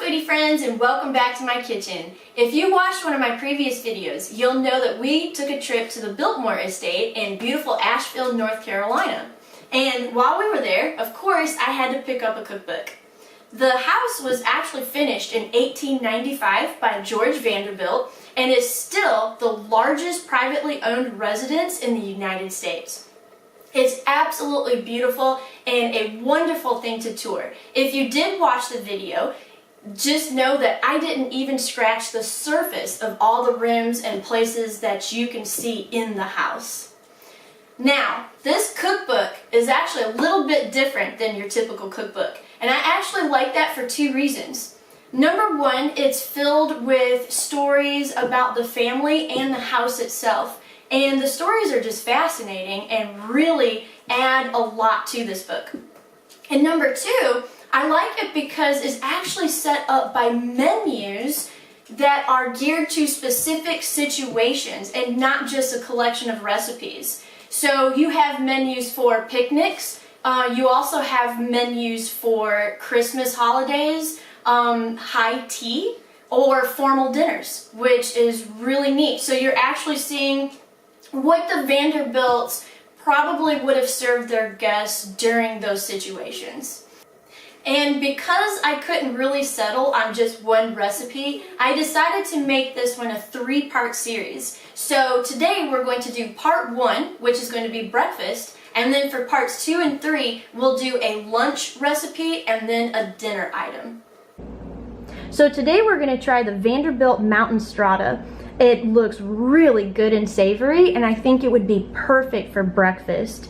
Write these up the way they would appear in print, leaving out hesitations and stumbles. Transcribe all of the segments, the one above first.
foodie friends, and welcome back to my kitchen. If you watched one of my previous videos, you'll know that we took a trip to the Biltmore estate in beautiful Asheville, North Carolina. And while we were there, of course, I had to pick up a cookbook. The house was actually finished in 1895 by George Vanderbilt and is still the largest privately owned residence in the United States. It's absolutely beautiful and a wonderful thing to tour. If you did watch the video, just know that I didn't even scratch the surface of all the rooms and places that you can see in the house. Now, this cookbook is actually a little bit different than your typical cookbook, and I actually like that for two reasons. Number one, it's filled with stories about the family and the house itself. And the stories are just fascinating and really add a lot to this book. And number two, I like it because it's actually set up by menus that are geared to specific situations and not just a collection of recipes. So you have menus for picnics, you also have menus for Christmas holidays, high tea, or formal dinners, which is really neat. So you're actually seeing what the Vanderbilts probably would have served their guests during those situations. And because I couldn't really settle on just one recipe, I decided to make this one a three-part series. So today we're going to do part one, which is going to be breakfast, and then for parts 2 and 3, we'll do a lunch recipe and then a dinner item. So today we're going to try the Vanderbilt Mountain Strata. It looks really good and savory, and I think it would be perfect for breakfast.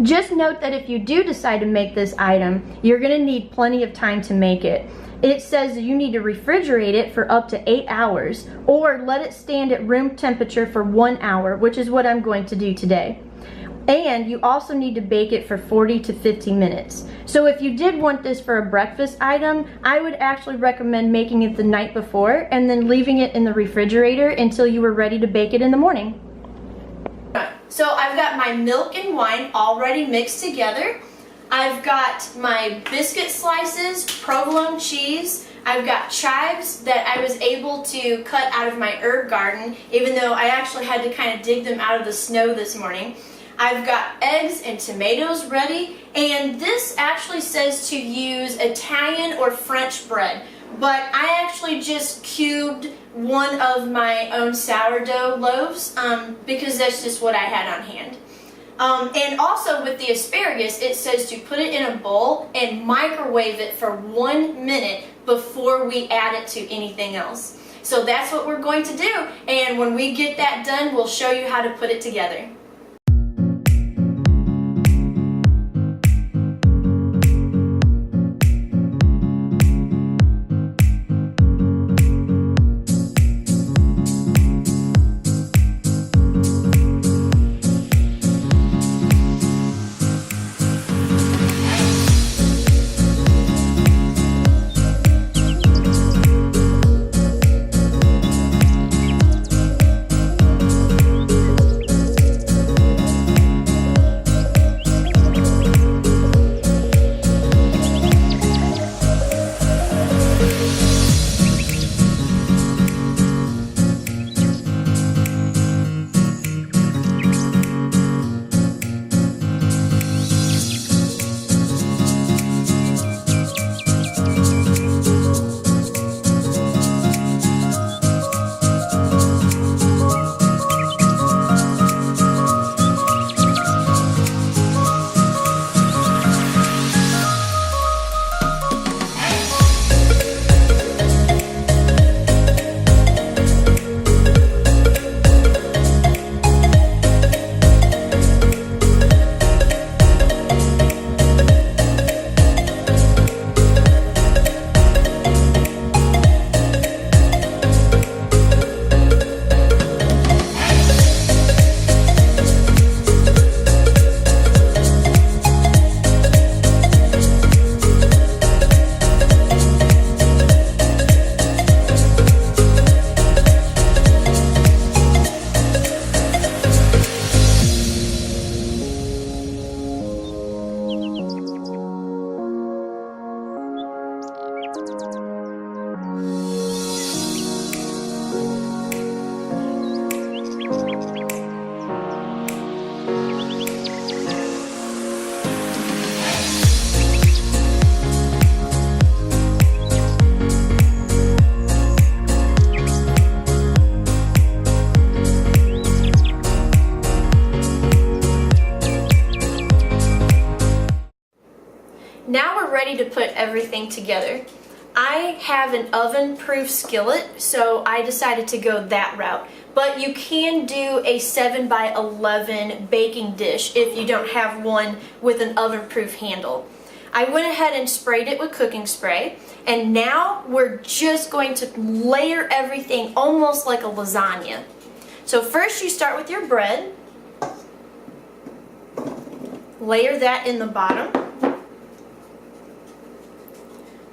Just note that if you do decide to make this item, you're going to need plenty of time to make it. It says that you need to refrigerate it for up to 8 hours, or let it stand at room temperature for 1 hour, which is what I'm going to do today. And you also need to bake it for 40 to 50 minutes. So if you did want this for a breakfast item, I would actually recommend making it the night before and then leaving it in the refrigerator until you were ready to bake it in the morning. So I've got my milk and wine already mixed together. I've got my biscuit slices, provolone cheese. I've got chives that I was able to cut out of my herb garden, even though I actually had to kind of dig them out of the snow this morning. I've got eggs and tomatoes ready, and this actually says to use Italian or French bread, but I actually just cubed one of my own sourdough loaves because that's just what I had on hand. And also with the asparagus, it says to put it in a bowl and microwave it for 1 minute before we add it to anything else. So that's what we're going to do, and when we get that done, we'll show you how to put it together. everything together. I have an oven-proof skillet, so I decided to go that route. But you can do a 7x11 baking dish if you don't have one with an oven-proof handle. I went ahead and sprayed it with cooking spray, and now we're just going to layer everything almost like a lasagna. So first you start with your bread, layer that in the bottom,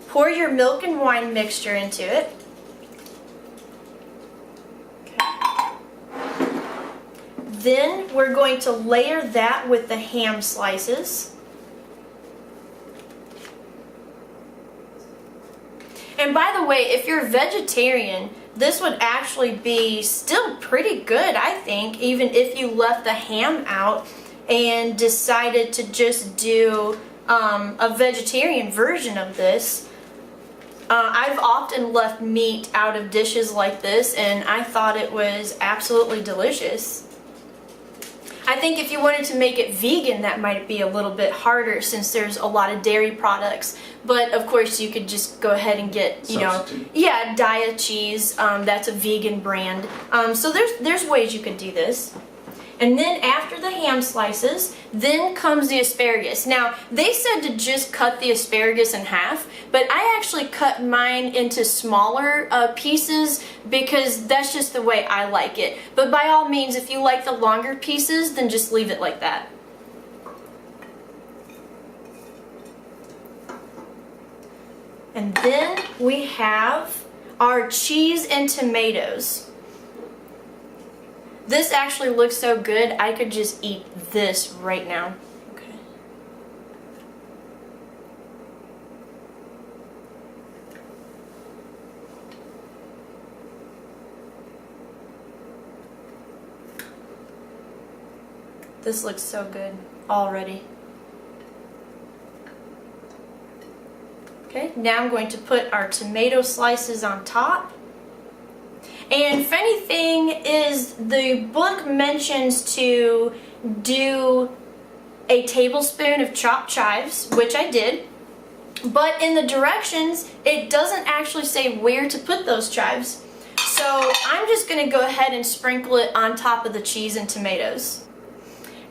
pour your milk and wine mixture into it. Then we're going to layer that with the ham slices. And by the way, if you're vegetarian, this would actually be still pretty good, I think, even if you left the ham out and decided to just do a vegetarian version of this. I've often left meat out of dishes like this, and I thought it was absolutely delicious. I think if you wanted to make it vegan, that might be a little bit harder since there's a lot of dairy products. But of course, you could just go ahead and get, yeah, Dia cheese. That's a vegan brand. So there's ways you could do this. And then after the ham slices, then comes the asparagus. Now, they said to just cut the asparagus in half, but I actually cut mine into smaller pieces because that's just the way I like it. But by all means, if you like the longer pieces, then just leave it like that. And then we have our cheese and tomatoes. This actually looks so good, I could just eat this right now. Okay. This looks so good already. Okay, now I'm going to put our tomato slices on top. And funny thing is, the book mentions to do a tablespoon of chopped chives, which I did. But in the directions, it doesn't actually say where to put those chives. So I'm just going to go ahead and sprinkle it on top of the cheese and tomatoes.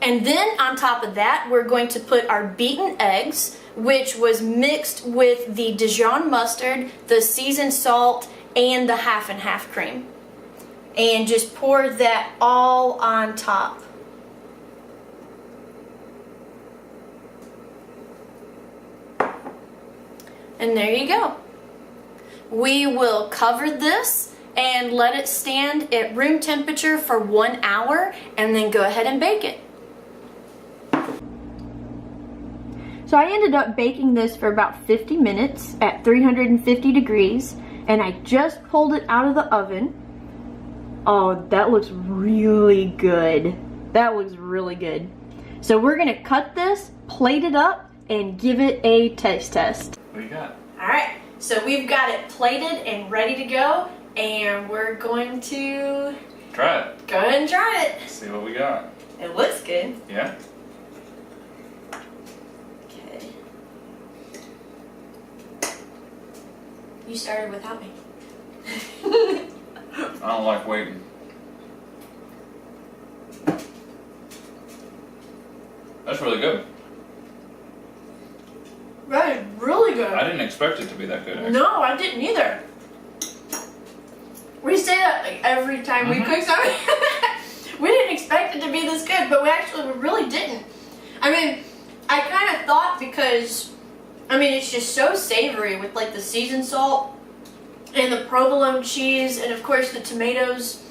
And then on top of that, we're going to put our beaten eggs, which was mixed with the Dijon mustard, the seasoned salt, and the half and half cream. And just pour that all on top. And there you go. We will cover this and let it stand at room temperature for 1 hour and then go ahead and bake it. So I ended up baking this for about 50 minutes at 350 degrees, and I just pulled it out of the oven. Oh, that looks really good. That looks really good. So we're gonna cut this, plate it up, and give it a taste test. What do you got? All right, so we've got it plated and ready to go, and we're going to try it. Go ahead and try it. See what we got. It looks good. Yeah. Okay. You started without me. I don't like waiting. That's really good. That is really good. I didn't expect it to be that good, actually. No, I didn't either. We say that like every time we cook something. We didn't expect it to be this good, but we really didn't. I mean, I kind of thought because, I mean, it's just so savory with like the seasoned salt and the provolone cheese, and of course the tomatoes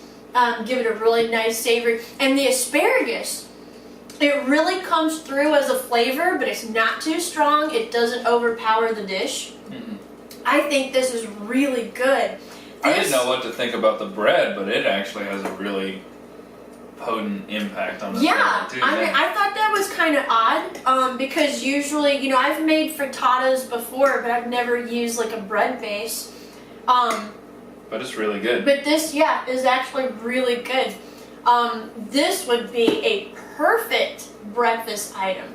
give it a really nice savory. And the asparagus, it really comes through as a flavor, but it's not too strong. It doesn't overpower the dish. I think this is really good. I didn't know what to think about the bread, but it actually has a really potent impact on the yeah, bread too. I mean, I thought that was kind of odd because usually, you know, I've made frittatas before, but I've never used like a bread base. But it's really good. But this, yeah, is actually really good. This would be a perfect breakfast item.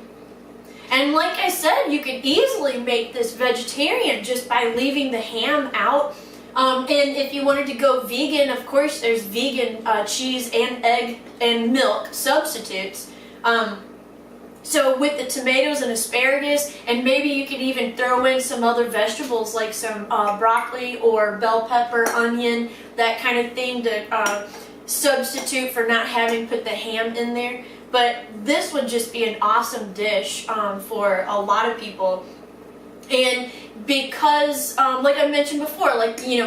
And like I said, you could easily make this vegetarian just by leaving the ham out. And if you wanted to go vegan, of course, there's vegan cheese and egg and milk substitutes. So with the tomatoes and asparagus, and maybe you could even throw in some other vegetables like some broccoli or bell pepper, onion, that kind of thing to substitute for not having put the ham in there. But this would just be an awesome dish for a lot of people. And because, like I mentioned before,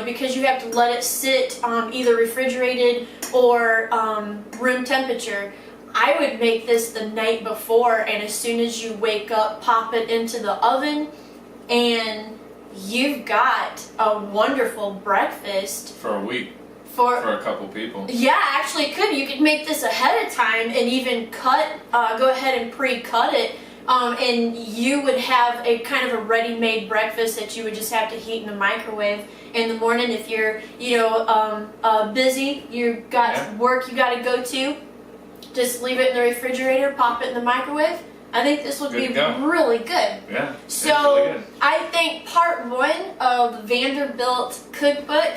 because you have to let it sit either refrigerated or room temperature, I would make this the night before, and as soon as you wake up, pop it into the oven, and you've got a wonderful breakfast. For a week. For a couple people. Yeah, actually could. You could make this ahead of time and even go ahead and pre-cut it. And you would have a kind of a ready-made breakfast that you would just have to heat in the microwave in the morning. If you're, busy, you've got work you got to go to, just leave it in the refrigerator, pop it in the microwave. I think this would be really good. Yeah. So really good. I think part 1 of the Vanderbilt cookbook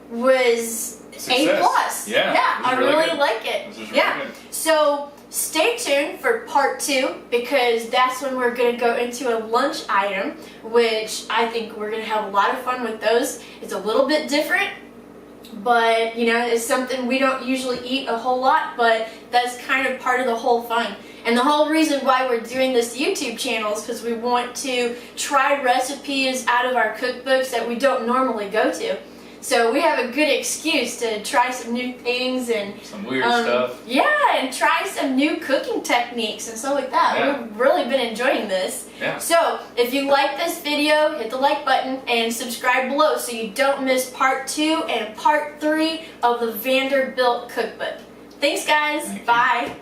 was Success. A+. Yeah, I really like it. This is really good. So stay tuned for part 2, because that's when we're going to go into a lunch item, which I think we're going to have a lot of fun with those. It's a little bit different, but it's something we don't usually eat a whole lot, but that's kind of part of the whole fun. And the whole reason why we're doing this YouTube channel is because we want to try recipes out of our cookbooks that we don't normally go to. So we have a good excuse to try some new things and some weird stuff. Yeah, and try some new cooking techniques and stuff like that. Yeah. We've really been enjoying this. Yeah. So if you like this video, hit the like button and subscribe below so you don't miss part 2 and part 3 of the Vanderbilt cookbook. Thanks, guys. Thank you. Bye.